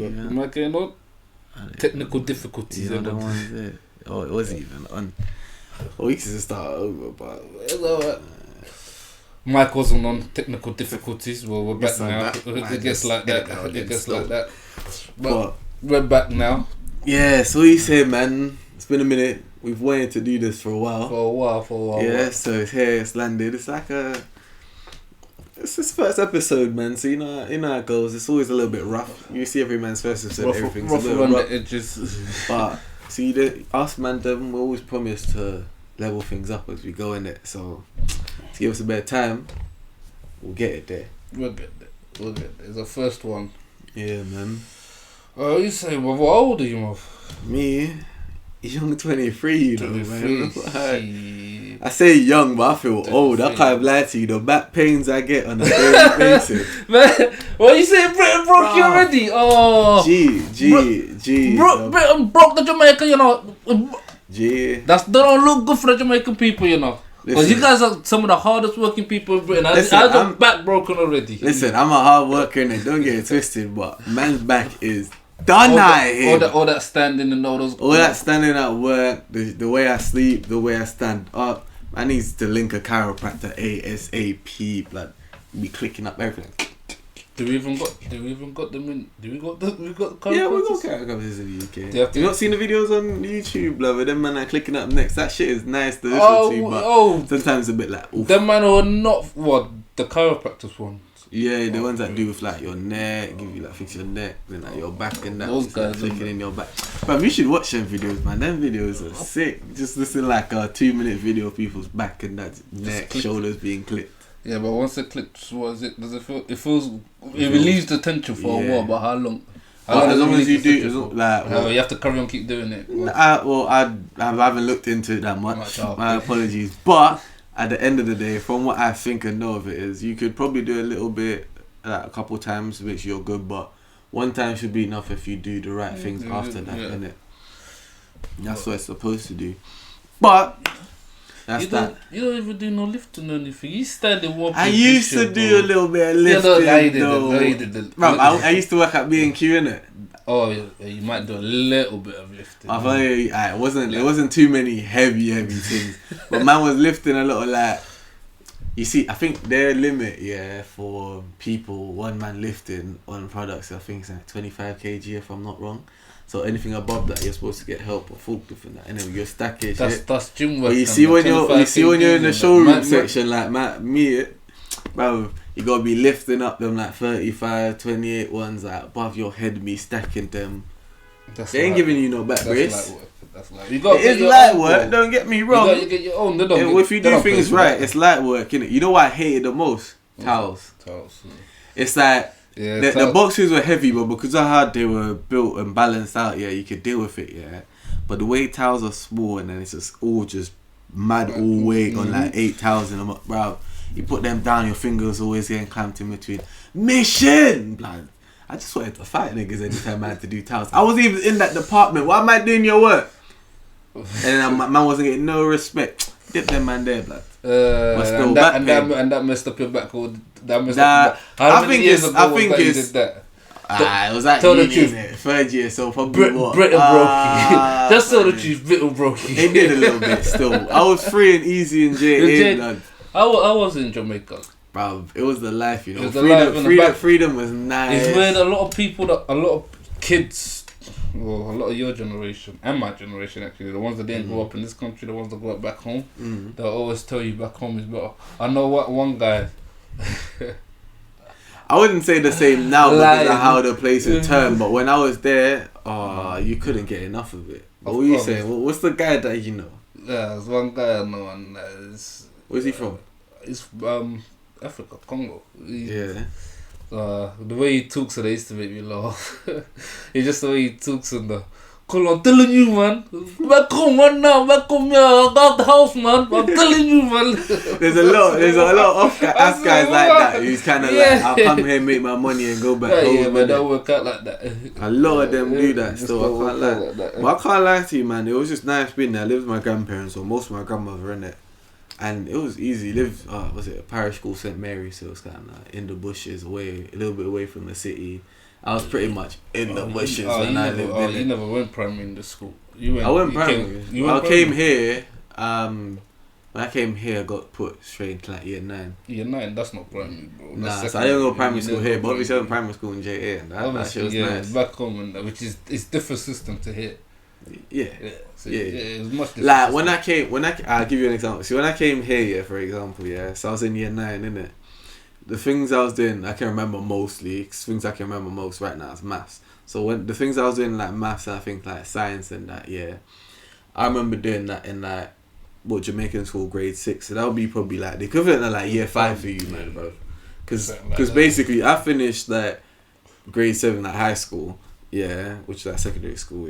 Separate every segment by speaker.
Speaker 1: But am I getting on? Technical difficulties.
Speaker 2: You know the ones there. Oh, it wasn't even on. We used to start over, but
Speaker 1: it's alright. Mike wasn't on technical difficulties. Well, we're back now. It gets like that. It gets like that. But we're back now.
Speaker 2: Yeah, so what you say, man? It's been a minute. We've wanted to do this for a while.
Speaker 1: For a while.
Speaker 2: Yeah, so it's here. It's landed. It's like it's this first episode, man. So you know how it goes. It's always a little bit rough. You see every man's first episode. Everything's
Speaker 1: rough
Speaker 2: a little
Speaker 1: around
Speaker 2: rough.
Speaker 1: the edges.
Speaker 2: But see, us man, we always promise to level things up as we go in it. So to give us a bit of time, we'll get it there.
Speaker 1: We'll get there. It's the first one.
Speaker 2: Yeah, man.
Speaker 1: Oh, you say, well, what old are you, Mov?
Speaker 2: Me, young 23, you know,
Speaker 1: 23.
Speaker 2: Man. I say young, but I feel old. I can't lie to you. The back pains I get on a daily basis.
Speaker 1: Man, what you saying? Britain broke you already? Oh,
Speaker 2: G.
Speaker 1: Britain broke the Jamaica, you know.
Speaker 2: G.
Speaker 1: That don't look good for the Jamaican people, you know. Because you guys are some of the hardest working people in Britain. I got back broken already.
Speaker 2: Listen, I'm a hard worker and don't get it twisted, but man's back is done
Speaker 1: all that standing and all
Speaker 2: that standing at work, the way I sleep, the way I stand up. I need to link a chiropractor ASAP. Blood, be clicking up everything.
Speaker 1: Do we even got them in? We got chiropractors?
Speaker 2: Yeah, we got chiropractors in the UK. You not seen the videos on YouTube, blood? With them man are clicking up next. That shit is nice to listen to, but sometimes a bit like oof.
Speaker 1: Them man are not what the chiropractors ones.
Speaker 2: Yeah, the ones that do with like your neck, give you like fix your neck, then like your back and that.
Speaker 1: Those guys
Speaker 2: clicking in your back. But you should watch them videos, man. Them videos are sick. Just listen like a 2-minute video of people's back and that neck, shoulders being clipped.
Speaker 1: Yeah, but once it clips, what is it? Does it feel? It relieves the tension for a while, but how long?
Speaker 2: As long as you do, like,
Speaker 1: you have to carry on, keep doing it.
Speaker 2: I haven't looked into it that much. My apologies, but at the end of the day, from what I think and know of it is, you could probably do a little bit, like a couple times, which you're good, but one time should be enough if you do the right things after that, innit? That's what it's supposed to do. But that's that.
Speaker 1: You don't even do no lifting or anything. You stand in one position.
Speaker 2: I used to do a little bit of lifting. I used to work at B&Q, innit?
Speaker 1: Oh, you might do a little bit of lifting.
Speaker 2: It wasn't too many heavy things. But man was lifting a lot of like, you see, I think their limit, for people, one man lifting on products, I think it's like 25 kg if I'm not wrong. So anything above that, you're supposed to get help or forklift and that. Anyway, you're stacking shit.
Speaker 1: That's gym work.
Speaker 2: But you see when you're in the showroom section, like me, bro, you gotta be lifting up them like 35, 28 ones like above your head, me stacking them. They ain't giving you no back brace. It is light work. Don't get me wrong.
Speaker 1: You get your own.
Speaker 2: If you do things right, it's light work, innit? You know what I hated the most? Towels. It's like. The boxes were heavy, but because of how they were built and balanced out, you could deal with it, But the way towels are small and then it's just mad all weight on like 8 towels in them, bro. You put them down, your fingers always getting clamped in between. Mission! Like, I just wanted to fight niggas anytime I had to do towels. I was even in that department. Why am I doing your work? And then my man wasn't getting no respect. Dip them man there, blood.
Speaker 1: And that messed up your back. How many years ago was that you did that?
Speaker 2: It was like third year, so probably what?
Speaker 1: Britain broke. Just tell the truth, Britain broke.
Speaker 2: It did a little bit still. I was free and easy in JA.
Speaker 1: I was in Jamaica.
Speaker 2: Bro, it was the life, you know. Freedom was nice.
Speaker 1: It's when a lot of kids, well, a lot of your generation and my generation actually, the ones that didn't grow up in this country, the ones that grew up back home, they'll always tell you back home is better. I know what one guy.
Speaker 2: I wouldn't say the same now because of how the place is turned, but when I was there, you couldn't get enough of it. What were you saying? What's the guy that you know?
Speaker 1: Yeah, there's one guy I know, and
Speaker 2: where's he from?
Speaker 1: He's Africa, Congo.
Speaker 2: The
Speaker 1: way he talks, they used to make me laugh. It's just the way he talks and the. I'm telling you, man. Back home right now. Back home, I got the house, man. I'm telling you, man.
Speaker 2: There's a lot of ass guys like that who's kind of like, I'll come here, make my money, and go back home.
Speaker 1: Yeah, but don't work out like that.
Speaker 2: A lot of them do that. Still, I can't lie. But I can't lie to you, man. It was just nice being there. I lived with my grandparents, or most of my grandmother in it. And it was easy. Lived, was it a parish school, St. Mary, so it was kind of in the bushes, away, a little bit away from the city. I was pretty much in the bushes when I lived in it.
Speaker 1: You never went primary in the school.
Speaker 2: I went primary. I came here, when I came here, I got put straight into like year 9.
Speaker 1: Year 9, that's not primary, bro.
Speaker 2: So I didn't go primary school here, but obviously I went primary school in JA, and that shit was nice.
Speaker 1: Back home, and which is it's different system to here.
Speaker 2: Yeah.
Speaker 1: So it was much different.
Speaker 2: Like I'll give you an example. See, when I came here, for example, so I was in year 9, innit? The things I was doing, I can remember mostly. Cause things I can remember most right now is maths. So when the things I was doing like maths, and I think like science and that, I remember doing that in like Jamaican school grade 6. So that would be probably like the equivalent of like year 5 for you, man, bro. Because basically I finished like grade 7 at high school, which is like secondary school,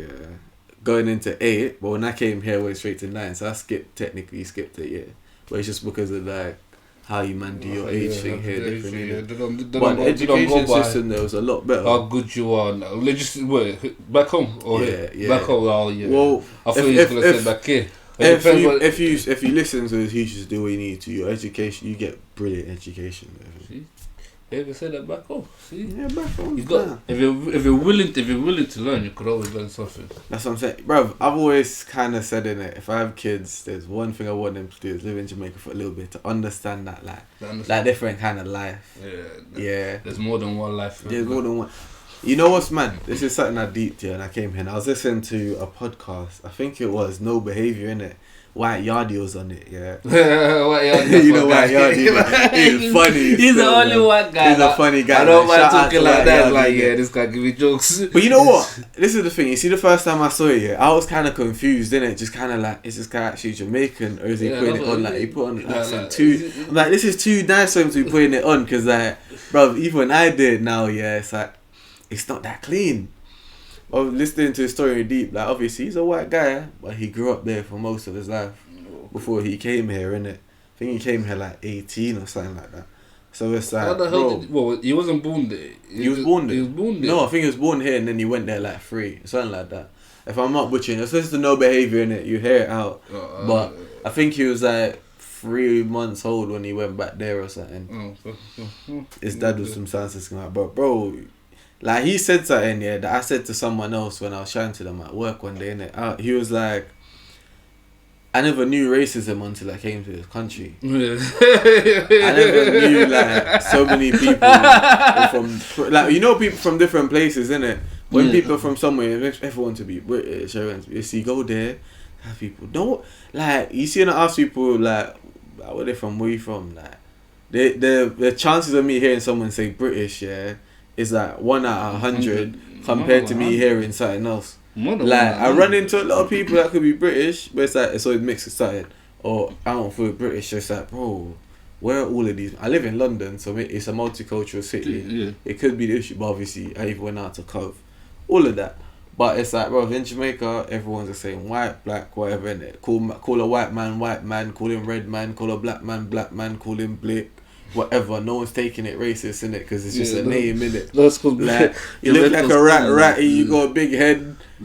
Speaker 2: going into 8. But when I came here, I went straight to 9. So I technically skipped it, but it's just because of like how you man do your age thing here differently. But the education system there was a lot better.
Speaker 1: How good you are now. Back home or back home?
Speaker 2: Well,
Speaker 1: I thought you was gonna say back here.
Speaker 2: If you listen to the teachers do what you need to, your education, you get brilliant education.
Speaker 1: See? They ever say that back home? See?
Speaker 2: Yeah, back home.
Speaker 1: You got if you're willing to learn, you could always learn something.
Speaker 2: That's what I'm saying, bro. I've always kind of said in it, if I have kids, there's one thing I want them to do is live in Jamaica for a little bit to understand that like different kind of life. Yeah. There's
Speaker 1: more than one life.
Speaker 2: There's more than one. You know what's mad? This is something I deeped here, and I came here and I was listening to a podcast. I think it was No Behaviour, innit? White Yardie was on it,
Speaker 1: White Yardie.
Speaker 2: You know White Yardie, He's funny.
Speaker 1: He's the only white guy.
Speaker 2: He's a funny guy.
Speaker 1: I don't mind talking like that. Like, this guy give me jokes.
Speaker 2: But you know what? This is the thing. You see, the first time I saw it, I was kind of confused, innit? Just kind of like, is this guy actually Jamaican, or is he putting it on? Like, he put on an accent too. I'm like, this is too nice for him to be putting it on, because like, bro, even when I did now, it's like, it's not that clean. I was listening to his story deep. Like, obviously, he's a white guy, but he grew up there for most of his life before he came here, innit? I think he came here like 18 or something like that. So it's like,
Speaker 1: how the hell he wasn't born there.
Speaker 2: He was born there.
Speaker 1: He was born there.
Speaker 2: No, I think he was born here and then he went there like 3, something like that. If I'm not butchering, it's just the No Behaviour, innit? You hear it out. But I think he was like 3 months old when he went back there or something. His dad was from San Francisco, like, but bro, like he said something that I said to someone else when I was chatting to them at work one day, innit? He was like, I never knew racism until I came to this country. I never knew like so many people from like, you know, people from different places, innit? When people from somewhere, it makes everyone to be British. You see, go there, have people don't like. You see, and I ask people like, where they from? Where you from? Like, the chances of me hearing someone say British, is like 1 out of 100 compared to me hearing something else. Like, I run into a lot of people that could be British, but it's like, it's always mixed with something. Or I don't feel British, so it's like, bro, where are all of these? I live in London, so it's a multicultural city. It could be the issue, but obviously I even went out to Cove. All of that. But it's like, bro, in Jamaica, everyone's the same. White, black, whatever, innit? Call a white man, call him red man, call a black man, call him black. Whatever, no one's taking it racist, innit? Because it's just a name, innit?
Speaker 1: That's cool.
Speaker 2: Like, you look like a ratty, you got a big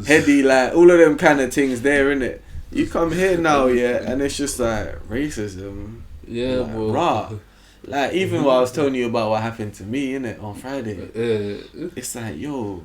Speaker 2: heady, like, all of them kind of things there, innit? You come here now, and it's just like, racism.
Speaker 1: Yeah,
Speaker 2: like,
Speaker 1: bro.
Speaker 2: Raw. Like, even what I was telling you about what happened to me, innit, on Friday. It's like, yo,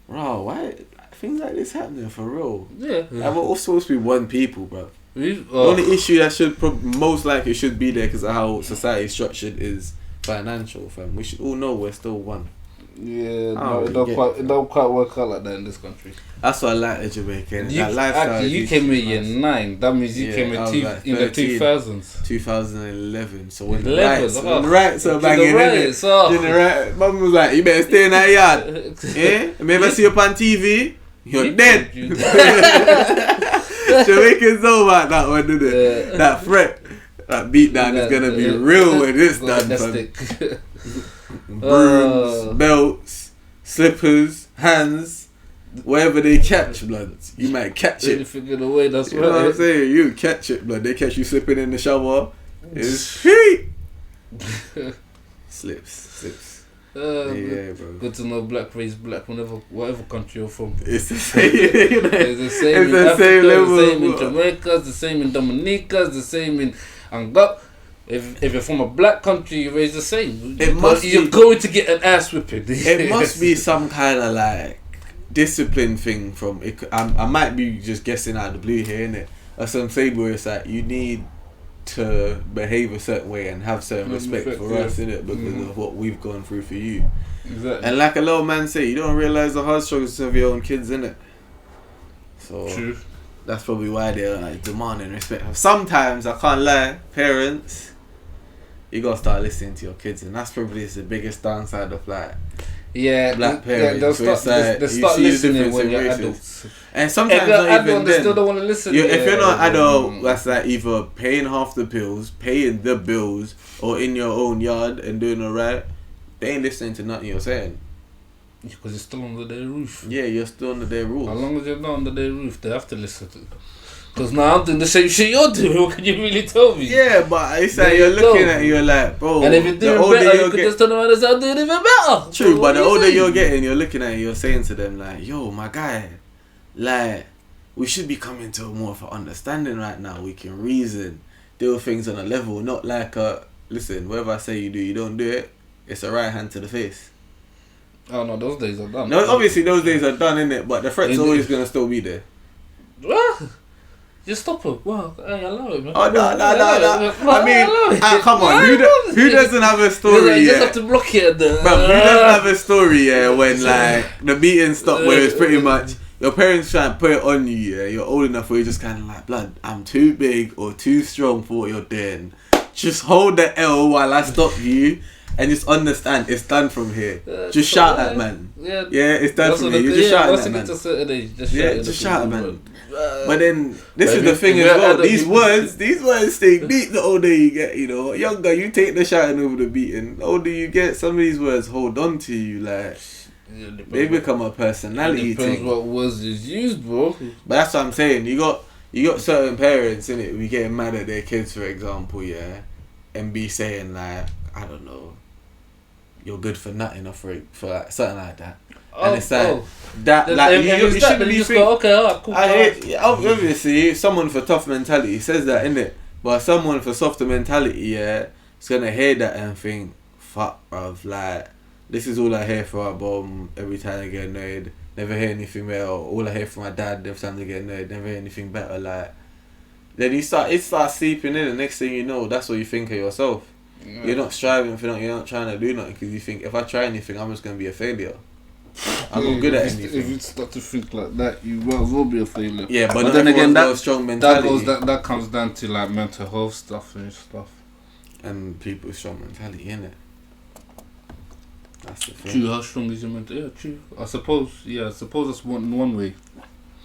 Speaker 2: raw, why things like this happening for real?
Speaker 1: Yeah.
Speaker 2: Like, we're all supposed to be one people, bro. The only issue that should most likely should be there because of how society is structured is financial, fam. We should all know we're still one.
Speaker 1: Yeah, no, it don't quite work out like that in this country.
Speaker 2: That's what I like in Jamaica. That lifestyle.
Speaker 1: Actually, you came in year 9. That means you came in the 2000s.
Speaker 2: 2011. So when the rights are banging in
Speaker 1: it.
Speaker 2: Mum was like, you better stay in that yard. If I ever see you on TV, you're dead. Jamaicans know about that one, didn't it? That threat, that beatdown is gonna be real when it's done. Brooms, belts, slippers, hands, wherever they catch, blood, you might catch it.
Speaker 1: Figure the way, that's
Speaker 2: you know what I'm saying? You catch it, blood. They catch you slipping in the shower. It's heat. Slips. Yeah, bro.
Speaker 1: Good to know black race black whatever country you're from.
Speaker 2: It's the same. It's
Speaker 1: the same in Africa,
Speaker 2: same level.
Speaker 1: The same in Jamaica, it's the same in Dominica, it's the same in and go. If you're from a black country, you're raised the same. You're going to get an ass whipping.
Speaker 2: It must be some kind of like discipline thing from it. I might be just guessing out of the blue here, innit? Or some thing where it's like you need to behave a certain way and have certain respect for us, innit? Because of what we've gone through for you.
Speaker 1: Exactly.
Speaker 2: And like a little man say, you don't realise the hard struggles of your own kids, innit? So
Speaker 1: true.
Speaker 2: That's probably why they're like demanding respect. Sometimes, I can't lie, parents, you gotta start listening to your kids, and that's probably the biggest downside of like black parents.
Speaker 1: They'll start listening when you're adults.
Speaker 2: And sometimes not even
Speaker 1: they
Speaker 2: then.
Speaker 1: Still don't want to listen.
Speaker 2: If you're not adult, that's like either paying half the bills, paying the bills, or in your own yard and doing alright. They ain't listening to nothing you're saying.
Speaker 1: Because you're still under their roof.
Speaker 2: Yeah, you're still under their rules.
Speaker 1: As long as you're not under their roof, they have to listen to you. Because now I'm doing the same shit you're doing. What can you really tell me?
Speaker 2: Yeah, but it's like you're looking at it, you're like, bro.
Speaker 1: And if you're doing better, you could just turn around and say, I'm doing even better.
Speaker 2: True, but the older you're getting, you're looking at it, you're saying to them, like, yo, my guy, like, we should be coming to more of an understanding right now. We can reason, deal with things on a level, not like listen, whatever I say you do, you don't do it. It's a right hand to the face.
Speaker 1: Oh no, those days are done.
Speaker 2: No, obviously those days are done, innit? But the threat's always gonna still be there.
Speaker 1: What? Just stop it. Wow, hey, I love it, man.
Speaker 2: Oh no. I mean, come on, who doesn't have a story?
Speaker 1: You just have to block it.
Speaker 2: Who doesn't have a story? When like the beating stopped, where it's pretty much your parents try and put it on you. Yeah, you're old enough where you're just kind of like, blood, I'm too big or too strong for what you're doing. Just hold the L while I stop you. And just understand, it's done from here. Just shout at man. Yeah, it's done from here. You just shout at man. Just shout at man. But then this is the thing as well. These words stay deep. The older you get, you know, younger you take the shouting over the beating. The older you get, some of these words hold on to you. Like they become a personality.
Speaker 1: It depends what words is used, bro.
Speaker 2: But that's what I'm saying. You got certain parents, innit, we getting mad at their kids, for example, yeah, and be saying like, I don't know, you're good for nothing or for like, something like that. And it's like that, like you shouldn't be thinking.
Speaker 1: Okay, alright, cool.
Speaker 2: Obviously, someone for tough mentality says that, innit? But someone for softer mentality, yeah, is gonna hear that and think, fuck, bruv, like this is all I hear from our bum every time I get annoyed. Never hear anything better. All I hear from my dad every time I get annoyed. Never hear anything better. Like then it starts seeping in. The next thing you know, that's what you think of yourself. Yeah. You're not striving for nothing. You're not trying to do nothing because you think if I try anything, I'm just gonna be a failure. I'm not good at anything.
Speaker 1: If you start to think like that, you will be a failure.
Speaker 2: Yeah, but then again, that strong mentality.
Speaker 1: That comes down to like mental health stuff and stuff.
Speaker 2: And people's strong mentality, innit? That's the thing.
Speaker 1: True. How strong is your mental? Yeah, true. I suppose that's one way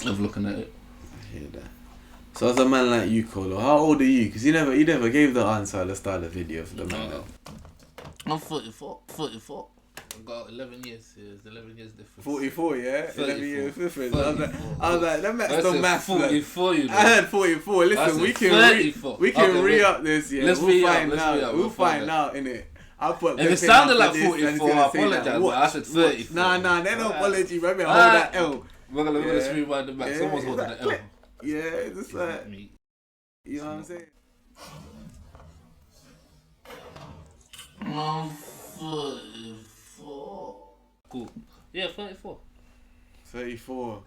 Speaker 1: of looking at it.
Speaker 2: I hear that. So as a man like you, Colo, how old are you? Because you never gave the answer at the start of the video for the man.
Speaker 1: I'm 44. I've got 11 years. Yeah, it's 11 years difference.
Speaker 2: 44, yeah?
Speaker 1: 34.
Speaker 2: 11 years difference. I was like, that man's the math.
Speaker 1: 44, you know.
Speaker 2: I heard 44. Listen, we can re-up this, yeah. We'll find out, innit?
Speaker 1: If it sounded like 44, I apologize, but I said 34.
Speaker 2: Nah, they don't apology, bro. Hold that L.
Speaker 1: We're gonna just rewind the back. Someone's holding the L.
Speaker 2: Yeah, it's just like, you know what I'm saying?
Speaker 1: I'm 34. Cool. Yeah, 34.
Speaker 2: 34.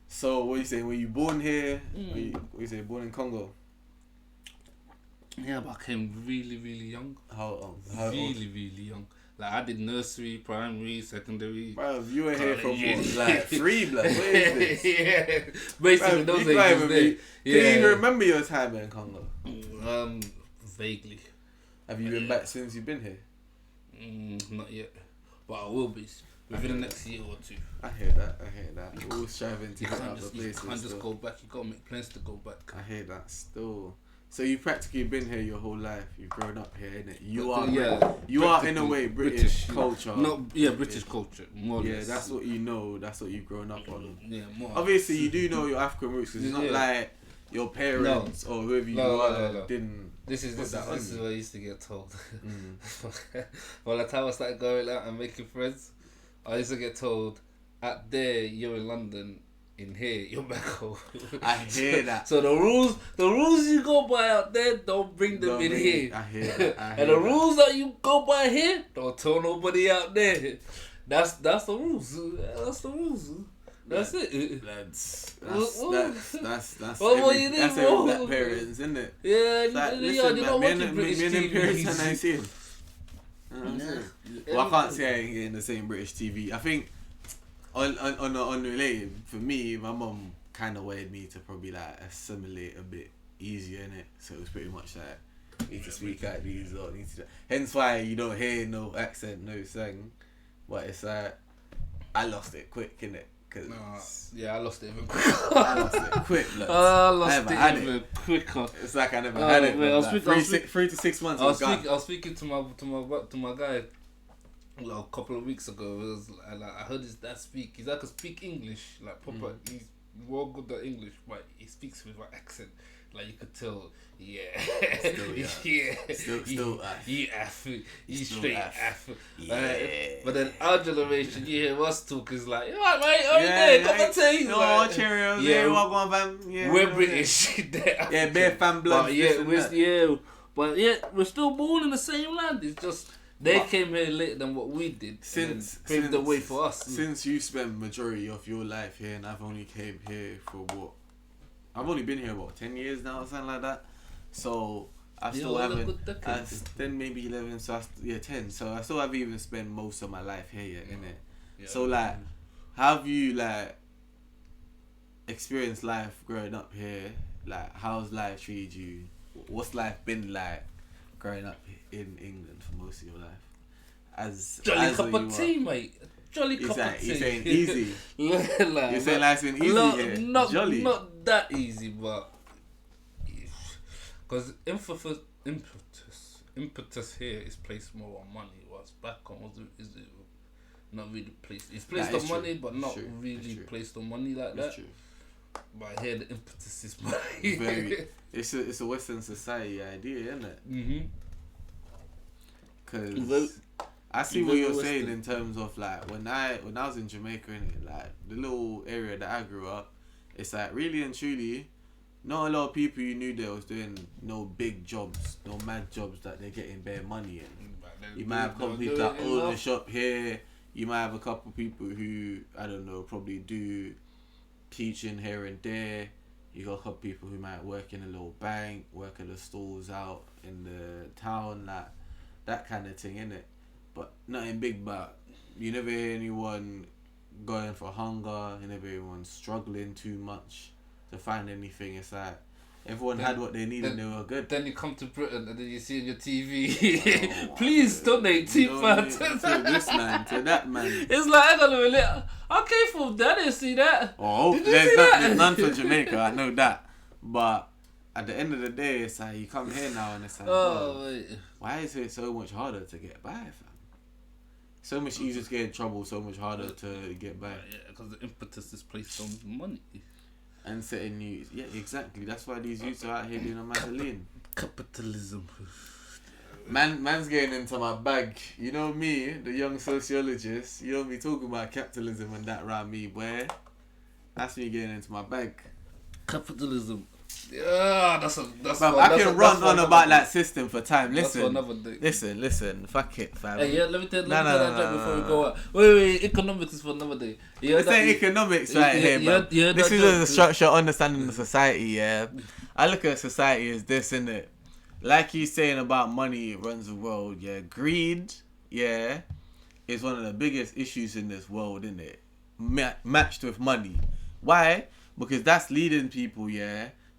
Speaker 2: So, what you saying? Were you born here? What you say? Born in Congo?
Speaker 1: Yeah, but I came really, really young.
Speaker 2: How old?
Speaker 1: Really young. Like, I did nursery, primary, secondary.
Speaker 2: Bro, you were here from what? Like 3, blood. What is this?
Speaker 1: Yeah. Basically,
Speaker 2: bro,
Speaker 1: those ages.
Speaker 2: Can you even remember your time in Congo?
Speaker 1: Vaguely.
Speaker 2: Have you been back since you've been here?
Speaker 1: Not yet. But I will be within the next year or two.
Speaker 2: I hear that. We're all striving to get out of the place.
Speaker 1: You can't just go back. You gotta make plans to go back.
Speaker 2: I hear that still. So you've practically been here your whole life. You've grown up here, innit? You are in a way British culture.
Speaker 1: British culture, more or less.
Speaker 2: Yeah, that's what you know. That's what you've grown up on.
Speaker 1: Yeah, more.
Speaker 2: Obviously, you do know your African roots because it's not like your parents or whoever you are didn't.
Speaker 1: This is what I used to get told. By the time I started going out and making friends, I used to get told, "At there, you're in London, in here, you're back home.
Speaker 2: I hear that.
Speaker 1: So the rules you go by out there, don't bring them in here.
Speaker 2: I hear that.
Speaker 1: And the rules that you go by here, don't tell nobody out there. That's the rules. That's the rules. That's it.
Speaker 2: That's
Speaker 1: what you need,
Speaker 2: every black parents, isn't it?
Speaker 1: Yeah,
Speaker 2: like,
Speaker 1: listen, you don't watch British
Speaker 2: me and them parents are nice in. Well, I can't say I ain't getting the same British TV. I think unrelated for me, my mum kind of wanted me to probably like assimilate a bit easier in it. So it was pretty much like need to speak like these or need to. Hence why you don't hear no accent, no slang. But it's like I lost it quick, innit? Cause
Speaker 1: I lost it even quicker.
Speaker 2: I lost it quick. Look.
Speaker 1: I lost it even quicker.
Speaker 2: It's like I never had it.
Speaker 1: Man,
Speaker 2: like 3 to 6 months.
Speaker 1: I was speaking to my guy like a couple of weeks ago. It was like I heard his dad speak. He's like can speak English like proper. He's well good at English, but he speaks with an accent. Like you could tell,
Speaker 2: Still,
Speaker 1: he's straight F.
Speaker 2: Yeah.
Speaker 1: But then our generation, you hear us talk is like, alright mate, okay, come and tell you.
Speaker 2: No,
Speaker 1: like,
Speaker 2: Cheerios, welcome fam. Yeah,
Speaker 1: we're British.
Speaker 2: Yeah, bare fan blood.
Speaker 1: But we're still born in the same land. It's just they came here later than what we did. Since paved the way for us.
Speaker 2: Since you spent majority of your life here, and I've only came here for what? I've only been here 10 years now or something like that. So I still haven't. Then maybe 11. So 10. So I still haven't even spent most of my life here yet, innit? Yeah. So like, have you like experienced life growing up here? Like, how's life treated you? What's life been like growing up in England for most of your life?
Speaker 1: Jolly cup of tea, mate. Jolly cup of tea.
Speaker 2: You're saying easy. You're saying life's been easy here.
Speaker 1: Not that easy, but because impetus here is placed more on money. Whilst back home is it not really placed. It's placed on money, but not really placed on money like that. True. But here the impetus is money.
Speaker 2: Very. It's a Western society idea, isn't it? Because I see what you're saying in terms of like when I was in Jamaica, innit, like the little area that I grew up, it's like really and truly, not a lot of people you knew that was doing no big jobs, no mad jobs that they're getting bare money in. You might have a couple people that own the shop here. You might have a couple people who I don't know probably do teaching here and there. You got a couple people who might work in a little bank, work at the stores out in the town, like that kind of thing, innit? But nothing big. But you never hear anyone going for hunger. You never hear anyone struggling too much to find anything. It's like everyone had what they needed and they were good.
Speaker 1: Then you come to Britain and then you see on your TV, please donate £2
Speaker 2: to this man, to that man.
Speaker 1: It's like, hang on a minute, I came from there, I didn't see that.
Speaker 2: Oh, there's none from Jamaica, I know that. But at the end of the day, it's like you come here now and it's like, why is it so much harder to get by, fam? So much easier to get in trouble, so much harder to get by.
Speaker 1: Yeah, because the impetus is placed on money.
Speaker 2: And setting you, exactly. That's why these youths are out here doing a Madeline.
Speaker 1: Capitalism.
Speaker 2: Man's getting into my bag. You know me, the young sociologist. You know me talking about capitalism and that around me, boy. That's me getting into my bag.
Speaker 1: Capitalism. Yeah, that's
Speaker 2: I can run on about that system for time. Listen,
Speaker 1: that's for another day.
Speaker 2: Listen. Fuck it, fam.
Speaker 1: Hey, let me tell that joke before we go out. Wait, economics is for another day.
Speaker 2: This ain't economics right here, man. This is a structure understanding the society. Yeah, I look at society as this, innit? Like you saying about money runs the world. Yeah, greed. Yeah, is one of the biggest issues in this world, isn't it? Matched with money. Why? Because that's leading people,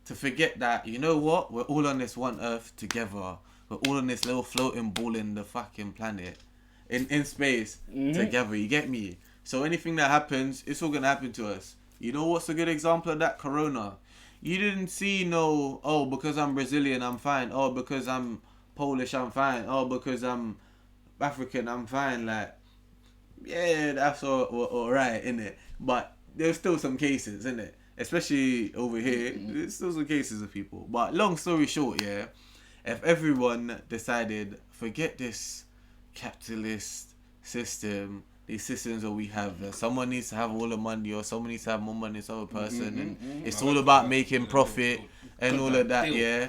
Speaker 2: to forget that, you know what? We're all on this one earth together. We're all on this little floating ball in the fucking planet. In space. Together, you get me? So anything that happens, it's all going to happen to us. You know what's a good example of that? Corona. You didn't see because I'm Brazilian, I'm fine. Oh, because I'm Polish, I'm fine. Oh, because I'm African, I'm fine. Like, yeah, that's all right, innit? But there's still some cases, innit? Especially over here, there's still some cases of people. But long story short, if everyone decided, forget this capitalist system, these systems where we have someone needs to have all the money or someone needs to have more money than some other person, and it's all about making profit and all of that, yeah.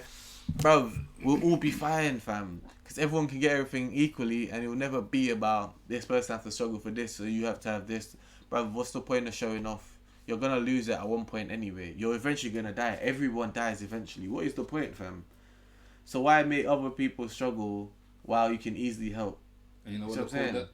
Speaker 2: Bro, we'll all be fine, fam. Because everyone can get everything equally, and it will never be about this person has to struggle for this, so you have to have this. Bro, what's the point of showing off? You're going to lose it at one point anyway. You're eventually going to die. Everyone dies eventually. What is the point, fam? So why make other people struggle while you can easily help?
Speaker 1: And you know what I'm saying?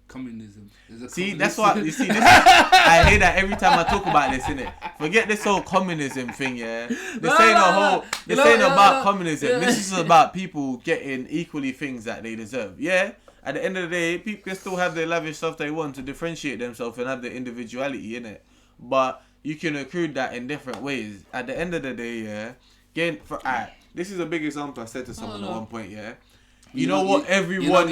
Speaker 1: Communism.
Speaker 2: See, that's what you see. This I hate that every time I talk about this, innit? Forget this whole communism thing, yeah. This ain't about communism. Yeah. This is about people getting equally things that they deserve. Yeah. At the end of the day, people can still have their lavish stuff they want to differentiate themselves and have their individuality, innit? But you can accrue that in different ways. At the end of the day, yeah. This is a big example I said to someone at one point, yeah. You know what everyone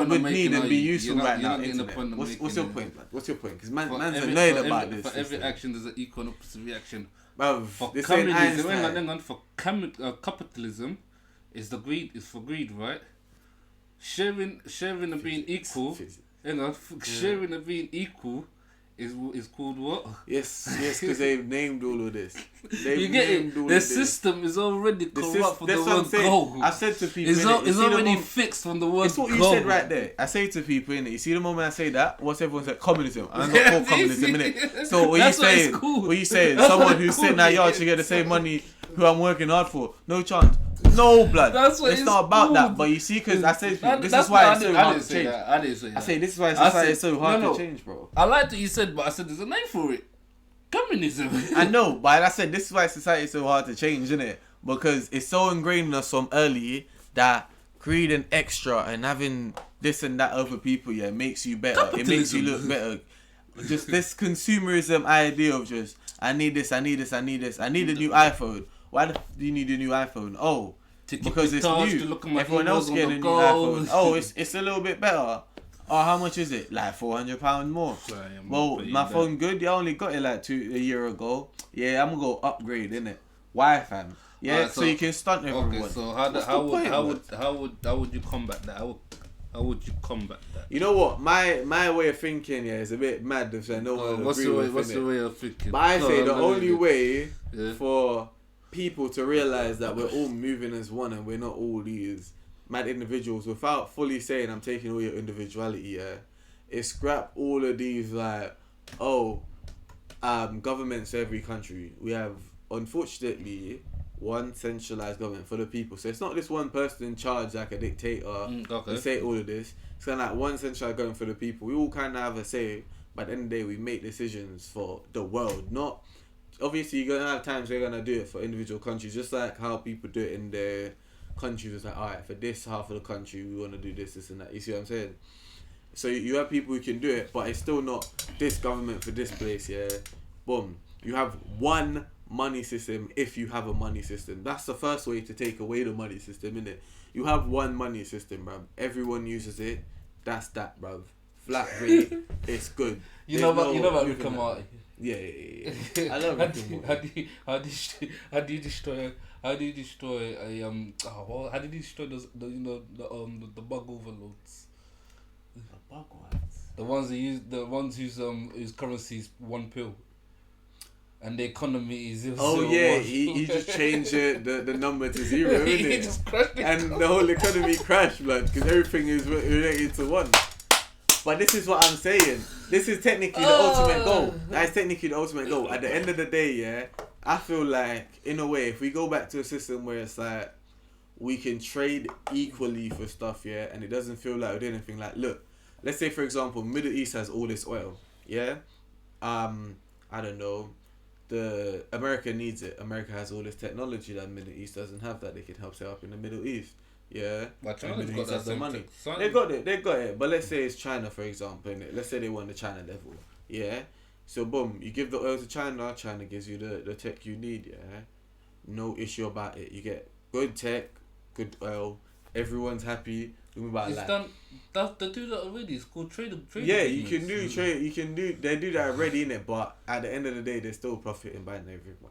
Speaker 2: would need and be useful right now. What's your point, man? What's your point? Because man's annoyed about this.
Speaker 1: For every action, there's an equal and opposite reaction.
Speaker 2: For
Speaker 1: communism, for capitalism, is for greed, right? Sharing and being equal. Sharing and being equal is called what?
Speaker 2: Yes, because they've named all of this.
Speaker 1: You get it? The system is already corrupt from the word goal.
Speaker 2: I said to people,
Speaker 1: it's already fixed from the word goal.
Speaker 2: It's what you said right there. I say to people, innit? You see the moment I say that, what's everyone said? Communism. I'm not called communism, innit? So what you saying? Someone who's sitting at yard should get the same money who I'm working hard for. No chance. No, blood. It's not about that. But you see, because I say this is why it's so hard to change.
Speaker 1: I didn't say that.
Speaker 2: I say this is why society is so hard to change, bro.
Speaker 1: I liked what you said, but I said there's a name for it. Communism.
Speaker 2: I know, but I said this is why society is so hard to change, isn't it? Because it's so ingrained in us from early that greed and extra and having this and that over people, yeah, makes you better. Capitalism. It makes you look better. Just this consumerism idea of just I need this, I need this, I need this, I need a new iPhone. Why do you need a new iPhone? Oh, because it's new. Everyone else getting a new iPhone. Oh, it's a little bit better. Oh, how much is it? Like £400 more. Well, my phone good. I only got it like a year ago. Yeah, I'm gonna go upgrade, innit? Why, fam? Yeah, right, so you can stunt everyone.
Speaker 1: Okay, so how would you combat that? How would you combat that?
Speaker 2: You know what? My way of thinking, yeah, is a bit mad. If I know
Speaker 1: what's your way of thinking?
Speaker 2: But I say the only way for people to realize that we're all moving as one and we're not all these mad individuals without fully saying I'm taking all your individuality, yeah, is scrap all of these like governments every country. We have unfortunately one centralized government for the people, so it's not this one person in charge like a dictator to say all of this. It's kind of like one centralized government for the people. We all kind of have a say, but at the end of the day we make decisions for the world. Not obviously you're gonna have times they're gonna do it for individual countries, just like how people do it in their countries. It's like, alright, for this half of the country we want to do this and that. You see what I'm saying? So you have people who can do it, but it's still not this government for this place. Yeah, boom. You have one money system if you have a money system. That's the first way to take away the money system, innit? You have one money system, bruv. Everyone uses it. That's that, bruv. Flat rate. It's good.
Speaker 1: You know about Rick and Morty.
Speaker 2: Yeah. I love it.
Speaker 1: How do you destroy how do you destroy the bug overloads?
Speaker 2: The bug ones.
Speaker 1: The ones whose currency is one pill. And the economy is
Speaker 2: he just changed the number to zero, innit?
Speaker 1: He just crashed it.
Speaker 2: And the whole economy crashed, blood, because everything is related to one. But this is what I'm saying. This is technically the ultimate goal. That is technically the ultimate goal. At the end of the day, yeah, I feel like, in a way, if we go back to a system where it's like, we can trade equally for stuff, yeah, and it doesn't feel like we're doing anything. Like, look, let's say, for example, Middle East has all this oil, yeah? I don't know. America needs it. America has all this technology that Middle East doesn't have that they can help set up in the Middle East. Yeah,
Speaker 1: but China's got that
Speaker 2: the money. They got it. But let's say it's China, for example, and let's say they want the China level. Yeah, so boom, you give the oil to China. China gives you the tech you need. Yeah, no issue about it. You get good tech, good oil. Everyone's happy.
Speaker 1: They do that already. It's called trade.
Speaker 2: Yeah, you can do trade. You can do. They do that already, innit? But at the end of the day, they're still profiting by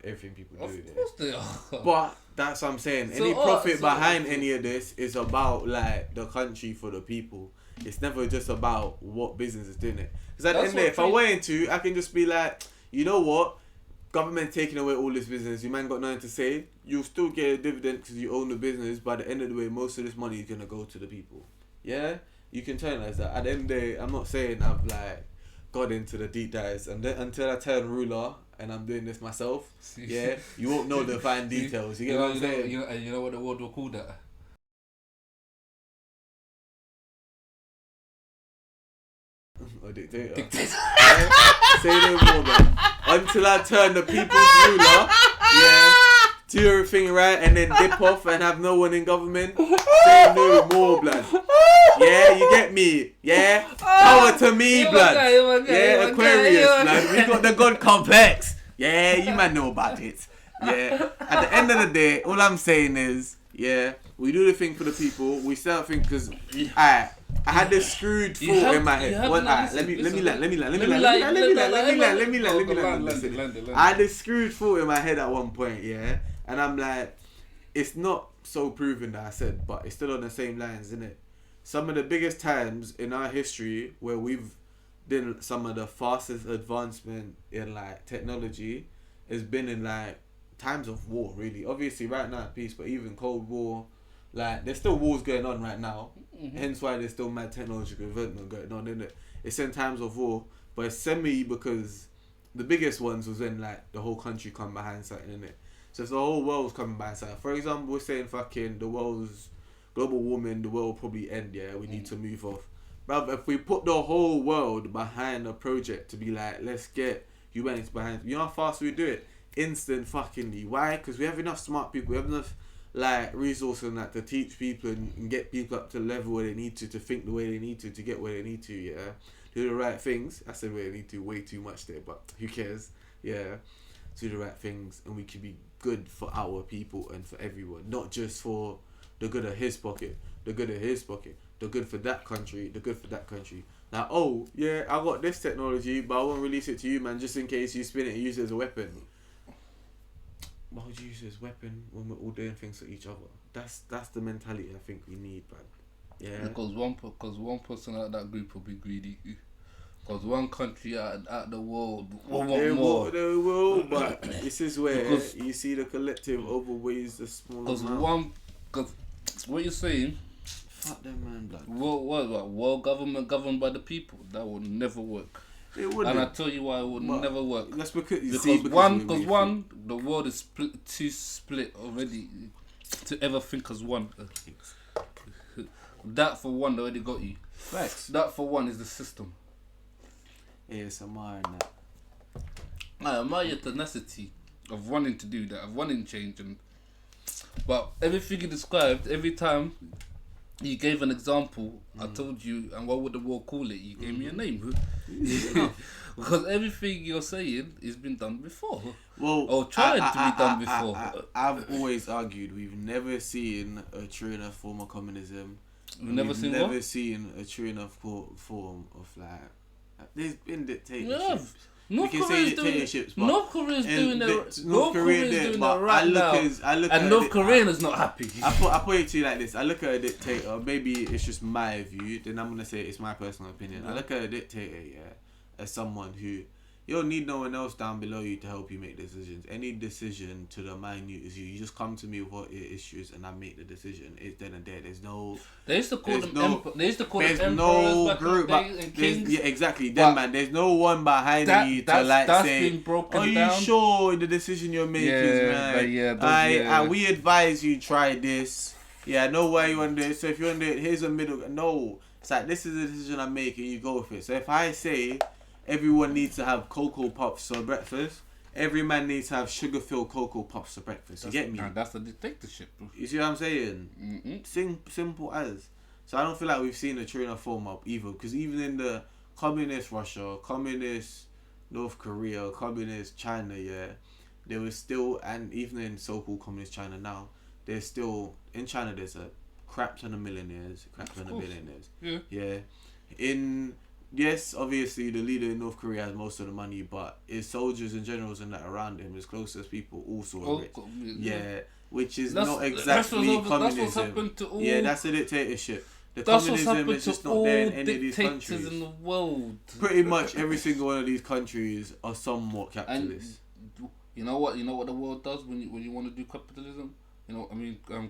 Speaker 2: everything people do.
Speaker 1: Of course they are.
Speaker 2: But that's what I'm saying. Any profit behind any of this is about like the country for the people. It's never just about what business is doing it. Because at the end of the day, if I wanted to, I can just be like, you know what? Government taking away all this business, you man got nothing to say. You'll still get a dividend because you own the business. By the end of the way, most of this money is gonna go to the people. Yeah, you can turn it as that. At the end of the day, I'm not saying I've like got into the deep dives, and then until I turn ruler and I'm doing this myself, yeah, you won't know the fine details. You get what I'm saying?
Speaker 1: You know what the world will call that?
Speaker 2: A dictator. Yeah? Say no more, man. Until I turn the people's ruler, yeah, do everything right, and then dip off and have no one in government. Say no more, blood. Yeah, you get me. Yeah, power to me, blood. Yeah, Aquarius, blood. We got the God complex. Yeah, you might know about it. Yeah. At the end of the day, all I'm saying is, yeah, we do the thing for the people. We sell thing because I had this screwed thought in my head. Let me land. I had this screwed thought in my head at one point, yeah, and I'm like, it's not so proven that I said, but it's still on the same lines, isn't it? Some of the biggest times in our history where we've done some of the fastest advancement in like technology has been in like times of war, really. Obviously right now peace, but even Cold War, like there's still wars going on right now. Hence why there's still mad technological development going on, isn't it? It's in times of war, but it's semi because the biggest ones was when like the whole country come behind something, innit? So if the whole world's coming behind something, for example, we're saying fucking the world's global warming, the world will probably end, yeah, we need to move off. But if we put the whole world behind a project to be like, let's get humanity behind, you know how fast we do it? Instant fuckingly. Why? Because we have enough smart people, we have enough like resources and that to teach people and get people up to the level where they need to think the way they need to get where they need to, yeah. Do the right things. I said where they need to, way too much there, but who cares? Yeah. Do the right things and we can be good for our people and for everyone. Not just for the good of his pocket, the good of his pocket, the good for that country, the good for that country. Now, oh, yeah, I got this technology, but I won't release it to you, man, just in case you spin it and use it as a weapon. Why would you use it as a weapon when we're all doing things for each other? That's the mentality I think we need, man. Yeah.
Speaker 1: Because one person out of that group will be greedy. Because one country out the world will want more.
Speaker 2: They will, but this is where you see the collective overweighs the small amount.
Speaker 1: Because what you're saying,
Speaker 2: fuck them, man, blood.
Speaker 1: World government governed by the people, that will never work.
Speaker 2: It wouldn't.
Speaker 1: And I tell you why it would never work.
Speaker 2: That's because
Speaker 1: the world is too split already to ever think as one. That for one already got you.
Speaker 2: Facts.
Speaker 1: That for one is the system.
Speaker 2: ASMR and that.
Speaker 1: I admire your tenacity of wanting to do that, of wanting change, but everything you described, every time you gave an example, I told you, and what would the world call it? You gave me a name. Because everything you're saying has been done before.
Speaker 2: Well,
Speaker 1: or tried to be done before.
Speaker 2: I've always argued we've never seen a true enough form of communism.
Speaker 1: We've never
Speaker 2: seen a true enough form of like. There's been dictatorships.
Speaker 1: Yeah. North Korea is doing it right now. And North Korean is not happy.
Speaker 2: I put it to you like this. I look at a dictator, maybe it's just my view, then I'm going to say it's my personal opinion. I look at a dictator, yeah, as someone who, you don't need no one else down below you to help you make decisions. Any decision to the minute is you. You just come to me with what your issues and I make the decision. It's then and there. There's no...
Speaker 1: They used to call them emperors.
Speaker 2: There's no group. Yeah, exactly. Then, man, there's no one behind you to like say, are you sure the decision you're making is right? We advise you try this. Yeah, I know why you want to do it. So if you want to do it, here's a middle. No. It's like, this is the decision I'm making. You go with it. So if I say... everyone needs to have Cocoa Puffs for breakfast. Every man needs to have sugar-filled Cocoa Puffs for breakfast. You get me?
Speaker 1: That's a dictatorship.
Speaker 2: You see what I'm saying? Simple as. So I don't feel like we've seen a true enough form up either. Because even in the communist Russia, communist North Korea, communist China, yeah, there was still, and even in so-called communist China now, there's still, in China there's a crap ton of millionaires, crap ton of billionaires. Yeah. Yes, obviously the leader in North Korea has most of the money, but his soldiers and generals and that around him, his closest people, also are rich. Yeah, which is not exactly communism. That's what's happened to all. Yeah, that's a dictatorship. The
Speaker 1: That's
Speaker 2: communism is just not there in any of these
Speaker 1: dictators
Speaker 2: countries.
Speaker 1: in the world.
Speaker 2: Pretty much every single one of these countries are somewhat capitalist.
Speaker 1: And you know what? You know what the world does when you want to do capitalism.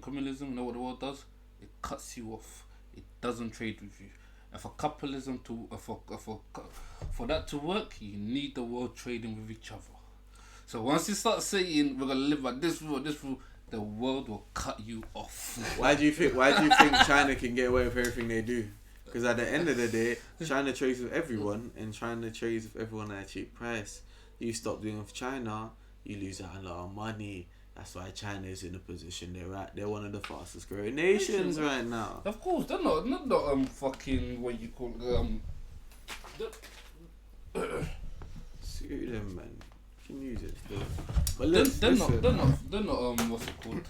Speaker 1: Communism. You know what the world does? It cuts you off. It doesn't trade with you. And for capitalism for that to work, you need the world trading with each other. So once you start saying we're gonna live by this rule, the world will cut you off.
Speaker 2: Why do you think China can get away with everything they do? Because at the end of the day, China trades with everyone, and China trades with everyone at a cheap price. You stop doing with China, you lose out a lot of money. That's why China is in the position they're at. They're one of the fastest growing nations right now.
Speaker 1: Of course, they're not fucking what you call
Speaker 2: Screw them, man. You can use it still.
Speaker 1: But they're not what's it called?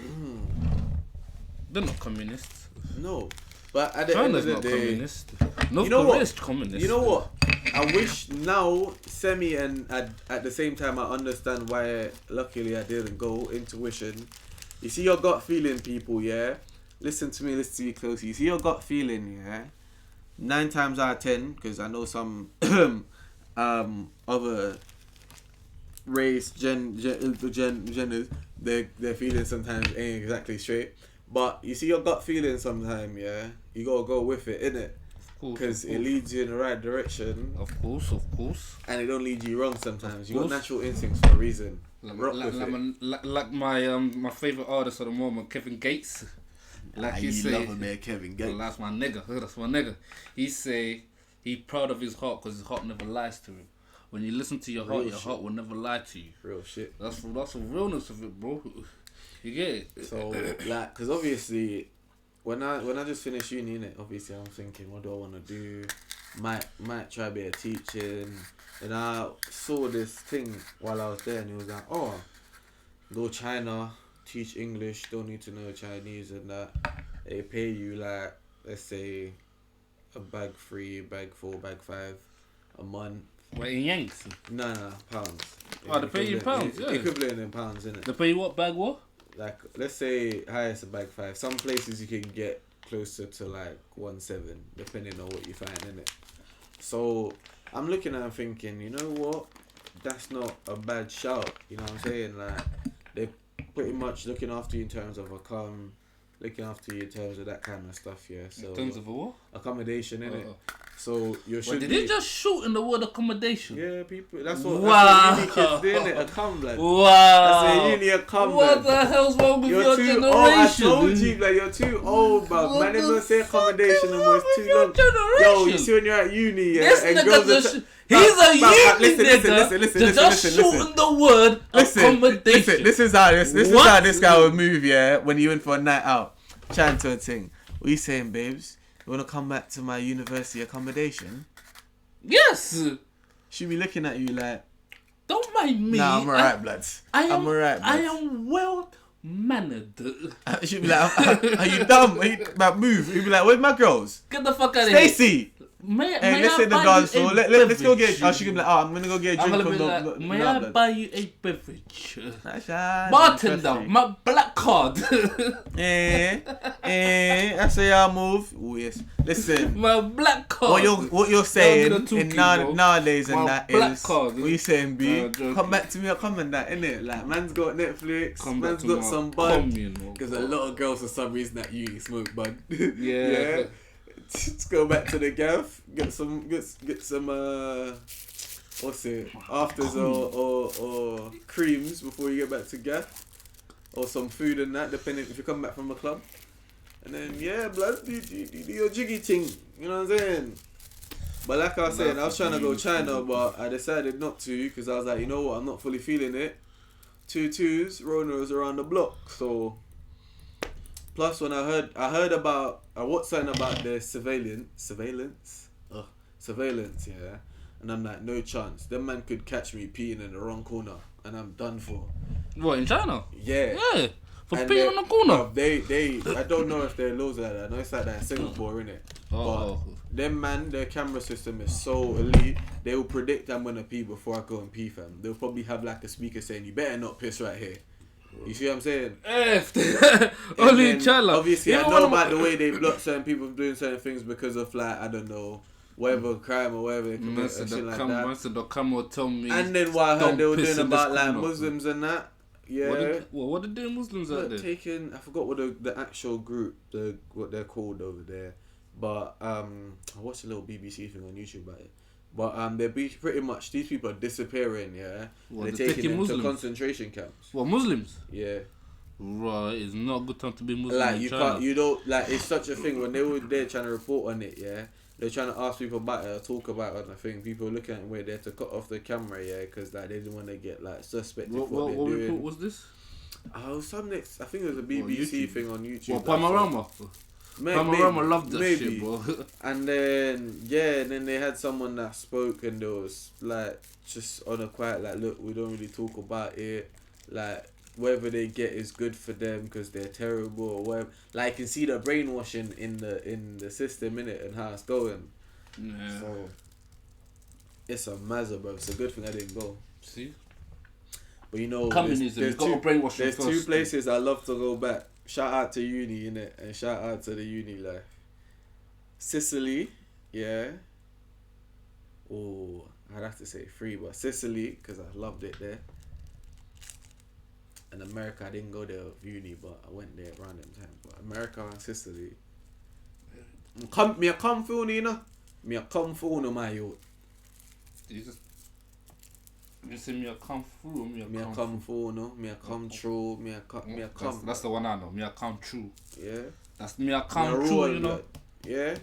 Speaker 1: They're not communists.
Speaker 2: No. But at the
Speaker 1: China's
Speaker 2: end of the
Speaker 1: not
Speaker 2: day,
Speaker 1: communist. No,
Speaker 2: you know what?
Speaker 1: Communist.
Speaker 2: You know what? I wish now, and at the same time, I understand why. Luckily, I didn't go. Intuition. You see your gut feeling, people. Yeah. Listen to me closely. You see your gut feeling. Yeah. 9 times out of 10, because I know some other race genders, their feelings sometimes ain't exactly straight. But you see your gut feeling sometime, yeah? You gotta go with it, innit? Because it leads you in the right direction.
Speaker 1: Of course.
Speaker 2: And it don't lead you wrong sometimes. You got natural instincts for a reason.
Speaker 1: Like my favourite artist at the moment, Kevin Gates. Like he say,
Speaker 2: love him, man, Kevin Gates.
Speaker 1: Well, that's my nigga. He say he proud of his heart because his heart never lies to him. When you listen to your heart, your heart will never lie to you.
Speaker 2: Real shit.
Speaker 1: That's the realness of it, bro. You get it?
Speaker 2: So, like, because obviously, when I just finished uni, innit, obviously I'm thinking, what do I want to do? Might try a bit of teaching. And I saw this thing while I was there, and it was like, oh, go China, teach English, don't need to know Chinese and that. They pay you like, let's say, a bag 3, bag 4, bag 5 a month.
Speaker 1: What, in Yanks?
Speaker 2: No, pounds.
Speaker 1: Oh, they pay you pounds, yeah.
Speaker 2: Equivalent in pounds, innit?
Speaker 1: They pay you what, bag what?
Speaker 2: Like, let's say highest a bag 5. Some places you can get closer to like 1.7, depending on what you find, innit? So I'm looking at it thinking, you know what? That's not a bad shout. You know what I'm saying? Like, they're pretty much looking after you in terms of looking after you in terms of that kind of stuff, yeah. So
Speaker 1: in terms of a what?
Speaker 2: Accommodation, innit? So you should.
Speaker 1: Did they just shoot in the word accommodation?
Speaker 2: Yeah, people. That's what.
Speaker 1: Wow.
Speaker 2: That's what uni kids do, innit? A cum, like.
Speaker 1: Wow.
Speaker 2: That's a uni a cum.
Speaker 1: What the hell's wrong with your generation?
Speaker 2: I told you, like, you're too old, bro. Man, even say accommodation and was too long. Yo, you see when you're at uni, yeah,
Speaker 1: this
Speaker 2: and girls
Speaker 1: are he's a uni nigga.
Speaker 2: Listen.
Speaker 1: Just shooting the word accommodation.
Speaker 2: This is how this guy would move, yeah. When you went for a night out, chatting to a thing. What you saying, babes? You want to come back to my university accommodation?
Speaker 1: Yes.
Speaker 2: She'll be looking at you like,
Speaker 1: don't mind me.
Speaker 2: Nah, I'm alright, bloods. I'm alright,
Speaker 1: I am well mannered.
Speaker 2: She'll be like, are you dumb? Move. You'll be like, where's my girls?
Speaker 1: Get the fuck out of here.
Speaker 2: Stacey. Let's hit the dance floor. Let's go get. She can be like, I'm gonna go get a drink from the.
Speaker 1: May I buy you a beverage?
Speaker 2: Bartender,
Speaker 1: my black card.
Speaker 2: That's how I move. Oh yes. Listen,
Speaker 1: my black card.
Speaker 2: What you're saying nowadays and that is.
Speaker 1: Card,
Speaker 2: what you saying, B? Come back to me or come and that, innit? Like, man's got Netflix. Man's got some bud. Because a lot of girls for some reason at uni smoke bud. Yeah. Let's go back to the gaff. Get some what's it? Afters or creams before you get back to gaff, or some food and that, depending if you come back from a club. And then blood, do your jiggy thing. You know what I'm saying? But like I was saying, I was trying to go China, but I decided not to because I was like, you know what? I'm not fully feeling it. 2 Rona was around the block, so. Plus, when I heard about, I watched something about the surveillance, yeah, and I'm like, no chance. Them man could catch me peeing in the wrong corner, and I'm done for.
Speaker 1: What, in China?
Speaker 2: Yeah.
Speaker 1: Yeah. For peeing in the corner.
Speaker 2: They, I don't know if there are laws like that. I know it's like that in Singapore, innit? But them man, their camera system is so elite. They will predict I'm gonna pee before I go and pee, fam. They'll probably have like a speaker saying, "You better not piss right here." You see what I'm saying?
Speaker 1: Only in China.
Speaker 2: Obviously, I know about the way they block certain people from doing certain things because of like, I don't know, whatever crime or whatever they commit or shit like that.
Speaker 1: They'll come or tell me.
Speaker 2: And then what I heard they were doing about like Muslims and that. Yeah.
Speaker 1: What did the Muslims out there?
Speaker 2: Taking, I forgot what the actual group, what they're called over there. But I watched a little BBC thing on YouTube about it. But they're pretty much, these people are disappearing, yeah. They're taking them to concentration camps.
Speaker 1: What, Muslims?
Speaker 2: Yeah.
Speaker 1: Right, it's not a good time to be Muslim.
Speaker 2: Like
Speaker 1: in
Speaker 2: you
Speaker 1: China.
Speaker 2: can't, you don't like. It's such a thing when they were there trying to report on it, yeah. They're trying to ask people about it or talk about it on the thing. People looking at where they're to cut off the camera, yeah, because like they didn't want to get like suspected. What
Speaker 1: report was this?
Speaker 2: Oh, some next. I think it was a BBC thing on YouTube.
Speaker 1: What, Panorama? Panorama loved that shit, bro.
Speaker 2: And then they had someone that spoke and there was like just on a quiet like, look, we don't really talk about it. Like whatever they get is good for them because they're terrible or whatever. Like you can see the brainwashing in the system in it and how it's going.
Speaker 1: Yeah.
Speaker 2: So it's a mazza, bro. It's a good thing I didn't go.
Speaker 1: See.
Speaker 2: But you know,
Speaker 1: communism. There's
Speaker 2: two places I love to go back. Shout out to uni, innit? And shout out to the uni life. Sicily, yeah. Oh, I'd have to say 3, but Sicily, because I loved it there. And America, I didn't go there with uni, but I went there around them times. But America and Sicily. Me a come for you know? Me a come for no my youth.
Speaker 1: You say me a come through, me a
Speaker 2: come for no, me a come true, me a come.
Speaker 1: That's the one I know. Me a come true.
Speaker 2: Yeah.
Speaker 1: That's me a come true, you know.
Speaker 2: Yeah.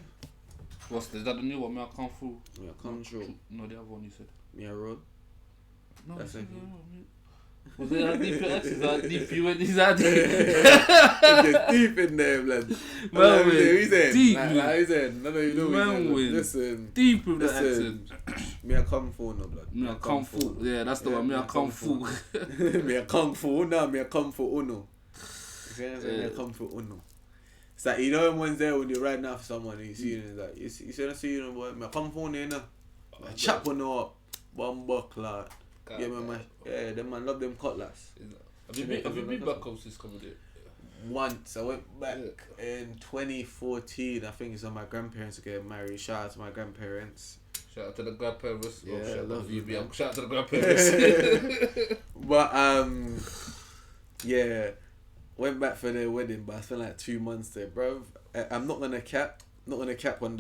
Speaker 1: Is that the new one? Me a come through.
Speaker 2: Me a come true.
Speaker 1: No, the other one you said.
Speaker 2: Me a road.
Speaker 1: No,
Speaker 2: that's it.
Speaker 1: Was it that deep? Is that deep? You went is that deep?
Speaker 2: It's deep in there, blood.
Speaker 1: Man,
Speaker 2: he said,
Speaker 1: deep.
Speaker 2: Like he said, no, you know.
Speaker 1: Man,
Speaker 2: listen.
Speaker 1: Deep with the accent.
Speaker 2: Me a kung fu no blood.
Speaker 1: Me a kung fu. Yeah, that's the one. Me a kung fu.
Speaker 2: Me a kung fu. No, me a kung fu uno. Me a kung fu uno. It's like, you know when one's there when you're riding after someone and you see it, like, you see you know, boy, me a kung fu no. Chop one up. Bomba clot. Yeah, them man love them cutlass.
Speaker 1: Have you been back home since coming there?
Speaker 2: Once. I went back in 2014. I think it's when my grandparents were getting married. Shout out to my grandparents.
Speaker 1: Shout out to the grandparents.
Speaker 2: Yeah, I love you, man.
Speaker 1: Shout out to the grandparents.
Speaker 2: But yeah, went back for their wedding, but I spent like 2 months there, bro. I'm not gonna cap on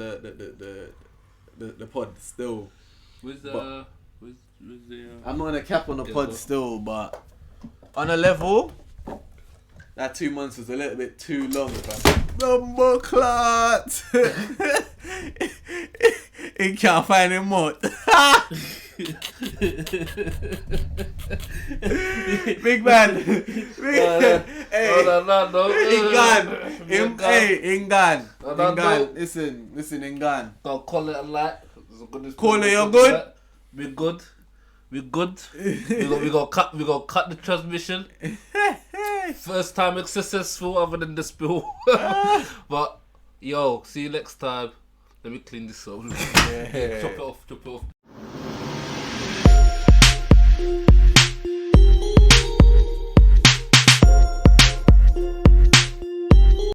Speaker 2: the pod still. I'm not gonna cap on the pod still, but on a level, that 2 months was a little bit too long. Rumble clot. He can't find him out. Big man. In gone. Listen, in gone.
Speaker 1: Don't call it a lot.
Speaker 2: Call it you're good.
Speaker 1: We good. We go cut the transmission. First time it's successful other than the spill. But yo, see you next time. Let me clean this up.
Speaker 2: Yeah.